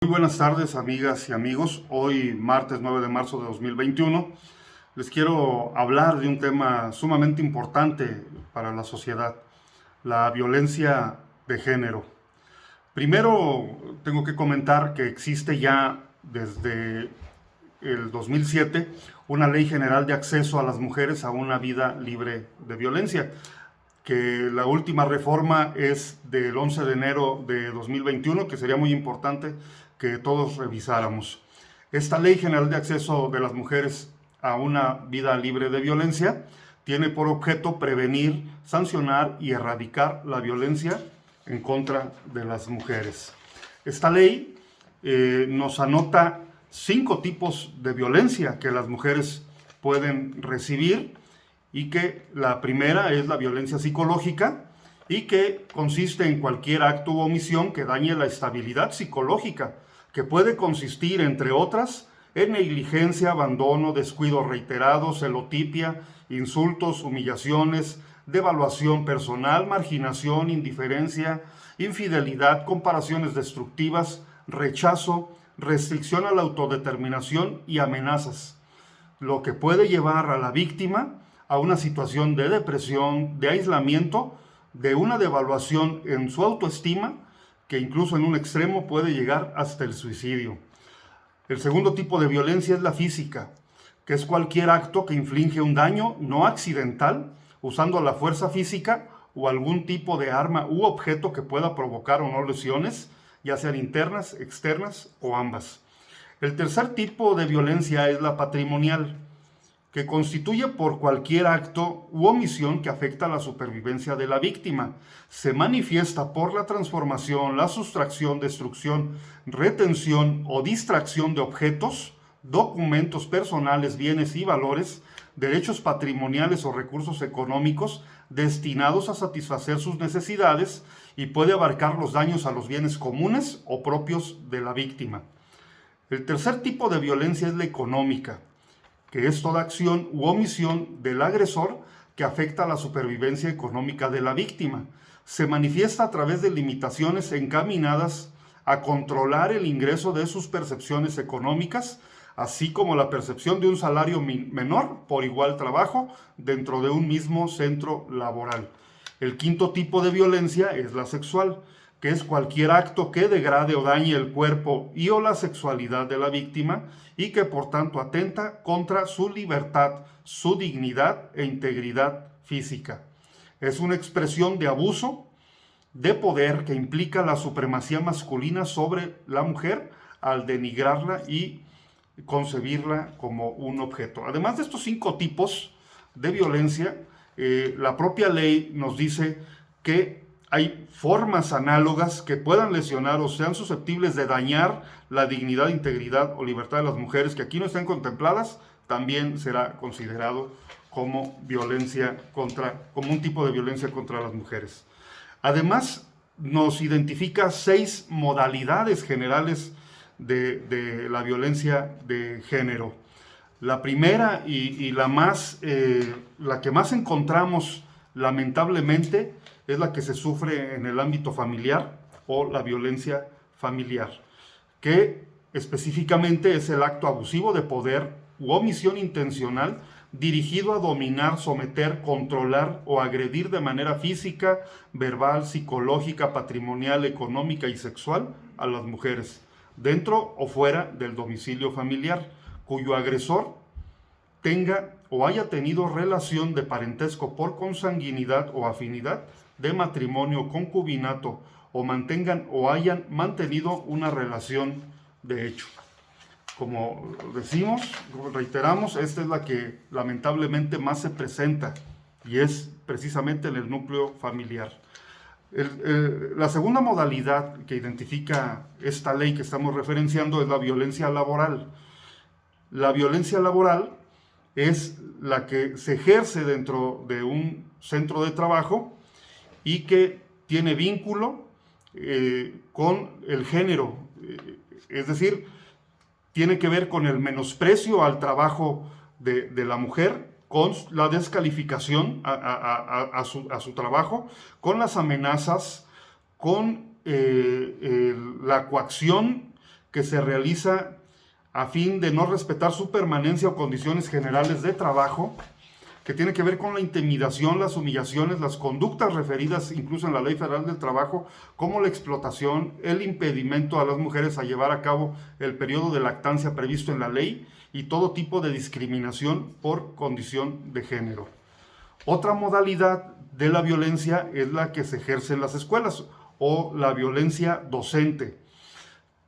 Muy buenas tardes, amigas y amigos. Hoy, martes 9 de marzo de 2021, les quiero hablar de un tema sumamente importante para la sociedad: la violencia de género. Primero, tengo que comentar que existe ya desde el 2007 una ley general de acceso a las mujeres a una vida libre de violencia, que la última reforma es del 11 de enero de 2021, que sería muy importante que todos revisáramos. Esta Ley General de Acceso de las Mujeres a una vida libre de violencia tiene por objeto prevenir, sancionar y erradicar la violencia en contra de las mujeres. Esta ley nos anota 5 tipos de violencia que las mujeres pueden recibir, y que la primera es la violencia psicológica, y que consiste en cualquier acto u omisión que dañe la estabilidad psicológica, que puede consistir, entre otras, en negligencia, abandono, descuido reiterado, celotipia, insultos, humillaciones, devaluación personal, marginación, indiferencia, infidelidad, comparaciones destructivas, rechazo, restricción a la autodeterminación y amenazas, lo que puede llevar a la víctima a una situación de depresión, de aislamiento, de una devaluación en su autoestima, que incluso en un extremo puede llegar hasta el suicidio. El segundo tipo de violencia es la física, que es cualquier acto que inflige un daño no accidental usando la fuerza física o algún tipo de arma u objeto que pueda provocar o no lesiones, ya sean internas, externas o ambas. El tercer tipo de violencia es la patrimonial, que constituye por cualquier acto u omisión que afecta a la supervivencia de la víctima. Se manifiesta por la transformación, la sustracción, destrucción, retención o distracción de objetos, documentos personales, bienes y valores, derechos patrimoniales o recursos económicos destinados a satisfacer sus necesidades, y puede abarcar los daños a los bienes comunes o propios de la víctima. El tercer tipo de violencia es la económica, que es toda acción u omisión del agresor que afecta a la supervivencia económica de la víctima. Se manifiesta a través de limitaciones encaminadas a controlar el ingreso de sus percepciones económicas, así como la percepción de un salario menor por igual trabajo dentro de un mismo centro laboral. El quinto tipo de violencia es la sexual, que es cualquier acto que degrade o dañe el cuerpo y o la sexualidad de la víctima, y que por tanto atenta contra su libertad, su dignidad e integridad física. Es una expresión de abuso de poder que implica la supremacía masculina sobre la mujer al denigrarla y concebirla como un objeto. Además de estos 5 tipos de violencia, la propia ley nos dice que hay formas análogas que puedan lesionar o sean susceptibles de dañar la dignidad, integridad o libertad de las mujeres, que aquí no están contempladas. También será considerado como violencia como un tipo de violencia contra las mujeres. Además, nos identifica 6 modalidades generales de la violencia de género. La primera y la que más encontramos, lamentablemente, es la que se sufre en el ámbito familiar, o la violencia familiar, que específicamente es el acto abusivo de poder u omisión intencional dirigido a dominar, someter, controlar o agredir de manera física, verbal, psicológica, patrimonial, económica y sexual a las mujeres, dentro o fuera del domicilio familiar, cuyo agresor tenga o haya tenido relación de parentesco por consanguinidad o afinidad, de matrimonio, concubinato, o mantengan o hayan mantenido una relación de hecho. Como decimos, reiteramos, esta es la que lamentablemente más se presenta, y es precisamente en el núcleo familiar. La segunda modalidad que identifica esta ley que estamos referenciando es la violencia laboral. La violencia laboral es la que se ejerce dentro de un centro de trabajo y que tiene vínculo con el género, es decir, tiene que ver con el menosprecio al trabajo de la mujer, con la descalificación a su trabajo, con las amenazas, con la coacción que se realiza a fin de no respetar su permanencia o condiciones generales de trabajo, que tiene que ver con la intimidación, las humillaciones, las conductas referidas incluso en la Ley Federal del Trabajo, como la explotación, el impedimento a las mujeres a llevar a cabo el periodo de lactancia previsto en la ley y todo tipo de discriminación por condición de género. Otra modalidad de la violencia es la que se ejerce en las escuelas o la violencia docente,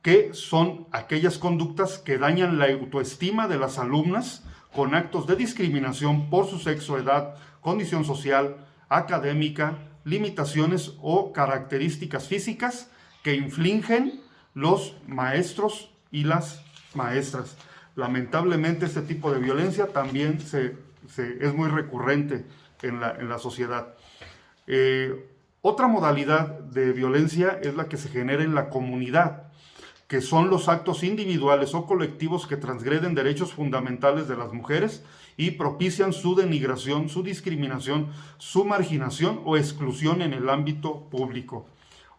que son aquellas conductas que dañan la autoestima de las alumnas con actos de discriminación por su sexo, edad, condición social, académica, limitaciones o características físicas que infligen los maestros y las maestras. Lamentablemente este tipo de violencia también es muy recurrente en la sociedad. Otra modalidad de violencia es la que se genera en la comunidad, que son los actos individuales o colectivos que transgreden derechos fundamentales de las mujeres y propician su denigración, su discriminación, su marginación o exclusión en el ámbito público.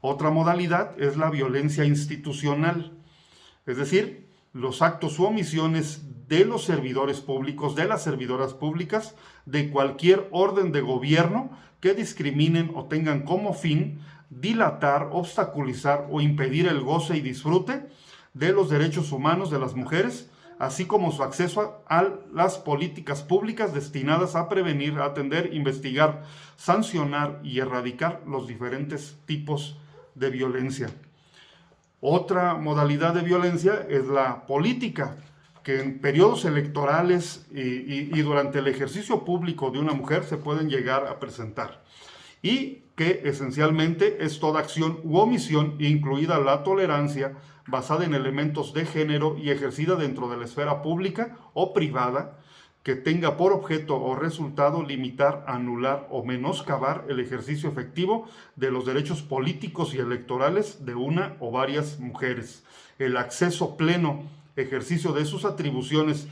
Otra modalidad es la violencia institucional, es decir, los actos u omisiones de los servidores públicos, de las servidoras públicas, de cualquier orden de gobierno que discriminen o tengan como fin dilatar, obstaculizar o impedir el goce y disfrute de los derechos humanos de las mujeres, así como su acceso a las políticas públicas destinadas a prevenir, atender, investigar, sancionar y erradicar los diferentes tipos de violencia. Otra modalidad de violencia es la política, que en periodos electorales y durante el ejercicio público de una mujer se pueden llegar a presentar, y que esencialmente es toda acción u omisión, incluida la tolerancia, basada en elementos de género y ejercida dentro de la esfera pública o privada, que tenga por objeto o resultado limitar, anular o menoscabar el ejercicio efectivo de los derechos políticos y electorales de una o varias mujeres. El acceso pleno, ejercicio de sus atribuciones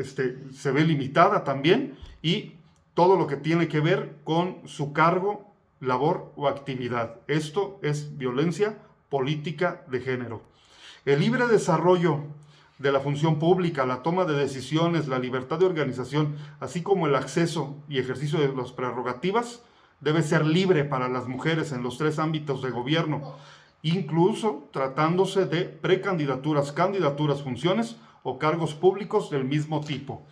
se ve limitada también, y todo lo que tiene que ver con su cargo, labor o actividad. Esto es violencia política de género. El libre desarrollo de la función pública, la toma de decisiones, la libertad de organización, así como el acceso y ejercicio de las prerrogativas, debe ser libre para las mujeres en los 3 ámbitos de gobierno, incluso tratándose de precandidaturas, candidaturas, funciones o cargos públicos del mismo tipo.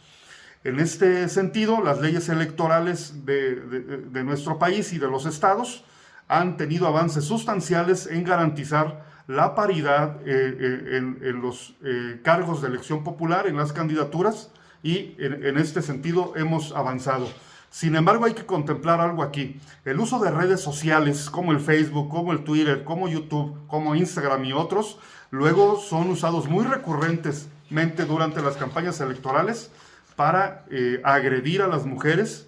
En este sentido, las leyes electorales de nuestro país y de los estados han tenido avances sustanciales en garantizar la paridad en los cargos de elección popular, en las candidaturas, y en este sentido hemos avanzado. Sin embargo, hay que contemplar algo aquí. El uso de redes sociales como el Facebook, como el Twitter, como YouTube, como Instagram y otros, luego son usados muy recurrentemente durante las campañas electorales para agredir a las mujeres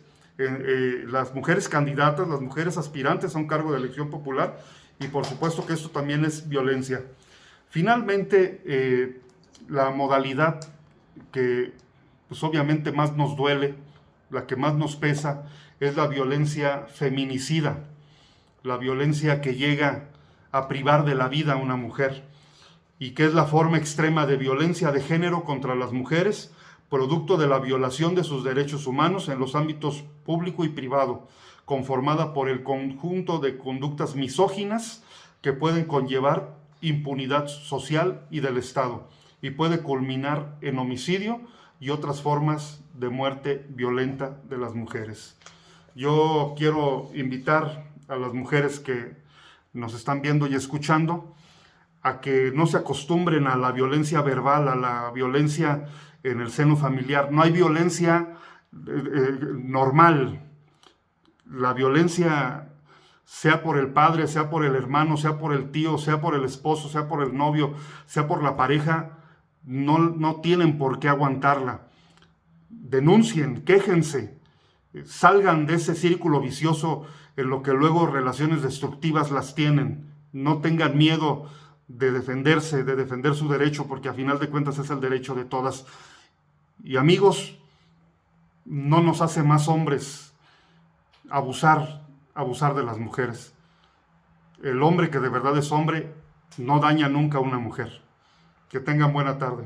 candidatas, las mujeres aspirantes a un cargo de elección popular, y por supuesto que esto también es violencia. Finalmente, la modalidad que pues obviamente más nos duele, la que más nos pesa, es la violencia feminicida, la violencia que llega a privar de la vida a una mujer, y que es la forma extrema de violencia de género contra las mujeres, producto de la violación de sus derechos humanos en los ámbitos público y privado, conformada por el conjunto de conductas misóginas que pueden conllevar impunidad social y del Estado, y puede culminar en homicidio y otras formas de muerte violenta de las mujeres. Yo quiero invitar a las mujeres que nos están viendo y escuchando a que no se acostumbren a la violencia verbal, a la violencia en el seno familiar. No hay violencia normal. La violencia, sea por el padre, sea por el hermano, sea por el tío, sea por el esposo, sea por el novio, sea por la pareja, no tienen por qué aguantarla. Denuncien, quéjense, salgan de ese círculo vicioso en lo que luego relaciones destructivas las tienen. No tengan miedo de defenderse, de defender su derecho, porque a final de cuentas es el derecho de todas. Y amigos, no nos hace más hombres abusar de las mujeres. El hombre que de verdad es hombre no daña nunca a una mujer. Que tengan buena tarde.